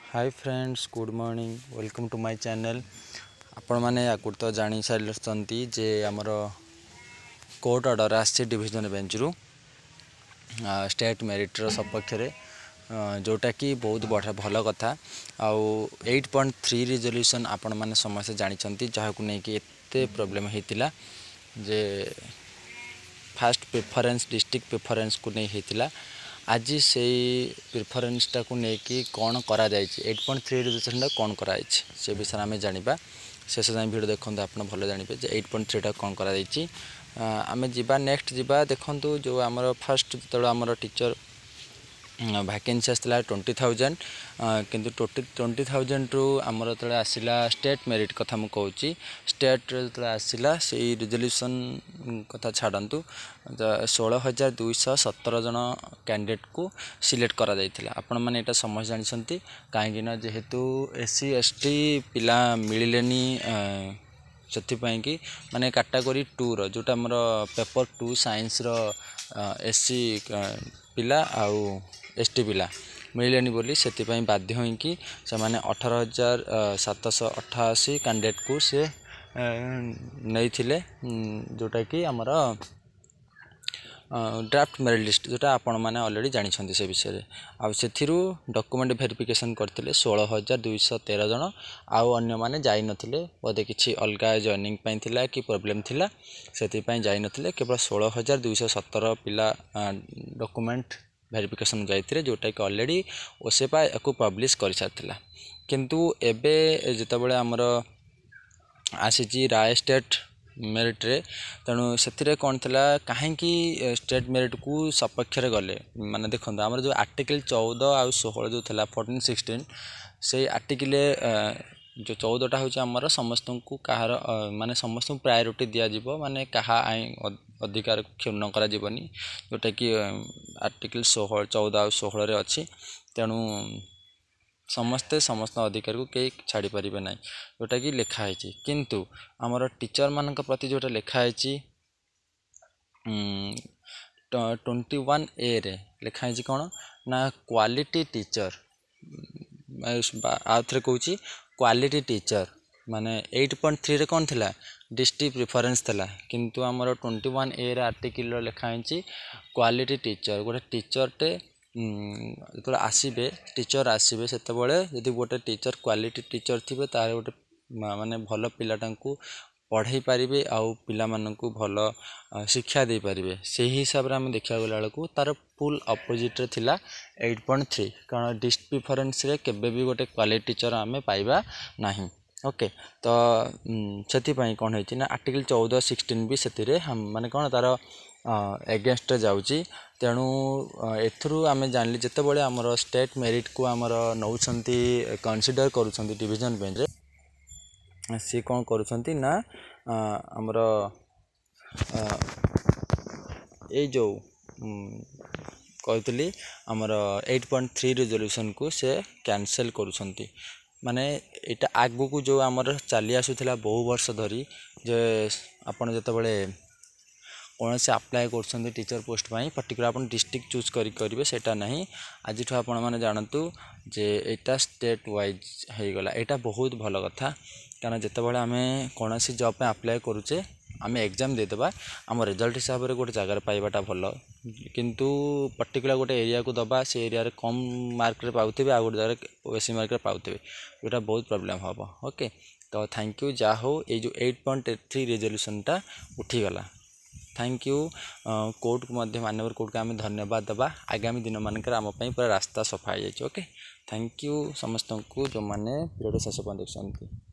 Hi friends, good morning, welcome to my channel. आपण मैंने आगुरी तो जानी सारी जे आमर कोर्ट ऑर्डर आसी डिविजन बेंच रु स्टेट मेरिटर सपक्ष जोटा कि बहुत बढ़िया भल कथा। आउ 8.3 रिजोल्यूशन आपण मैंने समस्त जानते जहाँ को लेकिन एत प्रोब्लेम होता जे फास्ट प्रेफरेंस डिस्ट्रिक्ट प्रेफरेंस को नहीं होता। आज से प्रेफरेंसटा को लेकिन कौन करा 8.3 रिजोल्यूशन कौन कराई से विषय आम जाना शेष जाए भिडियो देखते आप भल जानते 8.3 टा कौन कराई। आम जा नेक्स्ट जा देखूँ जो आमर फास्ट जो आमर टीचर वैकेंसी आसला 20,000 किंतु 20,000 रु आमर जो आसला स्टेट मेरिट कथा मुझे कहूँ स्टेट जो आसला से रिजोल्यूशन कथा छाड़ू 16,217 जन कैंडिडेट को सिलेक्ट करा जाइथिला। आपण माने एटा समझ जानछंती काहेकि ना जेहेतु एससी एसटी पिला मिलिलेनी ସେଥିପାଇଁ कि माने कैटेगरी 2 रो जोटा हमर पेपर 2 साइंस रो एससी पिला आउ एसटी पिला मिलेनी बोली से बाध्य हो कि से माने 18,788 कैंडिडेट को से नहीं थिले जोटा कि हमर ड्राफ्ट मेरिट लिस्ट जोटा आपण मैंने अलरेडी जानते से विषय आउ से डॉक्यूमेंट वेरिफिकेशन करते 16,213 जन आउ अन्य माने जाई नथिले बोधे किसी अलग जॉइनिंग थिला कि प्रॉब्लम थिला से जाई नथिले केवल 16,217 पिला डॉक्यूमेंट वेरिफिकेशन जाइए जोटा कि अलरेडी ओसेपा को पब्लिश कर सारथिला। किंतु एबे जितेबाला आमर आसी राय स्टेट मेरिट रे तेणु से कौन थी कहीं स्टेट मेरिट को सपक्ष गले माने देखो आमर जो आर्टिकल 14 आउ 16 जो थी 14-16 से आर्टिकल जो 14टा हूँ आमर समस्त को कहार माने समस्त प्रायोरिटी दिज्व माने कहा अधिकार क्षुण्ण करा जीवनी जोटा कि आर्टिकल 14 आउ 16 अच्छी तेणु समस्ते समस्त अधिकार को कई छाड़ी पारे ना जोटा कि लिखाई किंतु आमर टीचर मान प्रति जोटा लिखाई 21A रे लिखाई कौन ना क्वालिटी टीचर आउे कहूँ क्वालिटी टीचर माने 8.3 रे कौन थिला डिस्ट्रिक्ट प्रेफरेंस थिला किंतु आमर 21A रे आर्टिकल लिखाई क्वालिटी टीचर गोटे टीचरटे जो आसबे टीचर आसबे से यदि गोटे टीचर क्वालिटी टीचर थे तार गोटे माने भल पिलाटा पढ़ाई पारे आउ पिला माननकु भल शिक्षा दे पारे से हिसाब रे हम देखा गला बेलू तार फुल अपोजिट थिला 8.3 कारण डिस्ट्रिक्ट प्रेफरेंस रे केबे भी गोटे क्वालिटी टीचर आमे पाइबा नाही। ओके तो से कौन है आर्टिकल 14-16 भी से हम माने कौन तार एगेंस्ट जाऊँगी तेणु एथरू आम जानली जिते बड़े आमर स्टेट मेरिट को आमर नौछंती कंसीडर करूछंती डिवीजन बेंच रे सी कौन करूछंती ना आमर ए जो कहतली आमर 8.3 रिजोल्यूशन को से कैंसल करूछंती माने एटा आगु को जो आमर चली आसुला बहु वर्ष धरी जे आपण जते बड़े कौन से अप्लाई कर टीचर पोस्ट पर्टिकुलर आप डिस्ट्रिक्ट चूज करेंगे सेटा नहीं आज आपण मैंने जानतु जे एटा स्टेट वाइज हो गला एटा बहुत भल कथा कारण जितेबाला आम कौन सी जॉब पे अप्लाई करुचे आम एग्जाम देदेबा आम रिजल्ट हिसाब से गोटे जगार पाइबाटा भल किंतु पर्टिकुलर गोटे एरिया को दबा से एरिया रे कम मार्क रे पाउथिबे आ गोटे जगह बेसी मार्क रे पाउथिबे जोटा बहुत प्रॉब्लम हम। ओके तो थैंक यू जा हो ये जो 8.3 रिजोल्यूशनटा उठीगला थैंक यू कोर्ट को माननीय कोर्ट को आम धन्यवाद देवा आगामी दिन मानक आम पूरा रास्ता सफा हो जाए। ओके थैंक यू समस्त को जो मैंने वीडियो शेष देखते।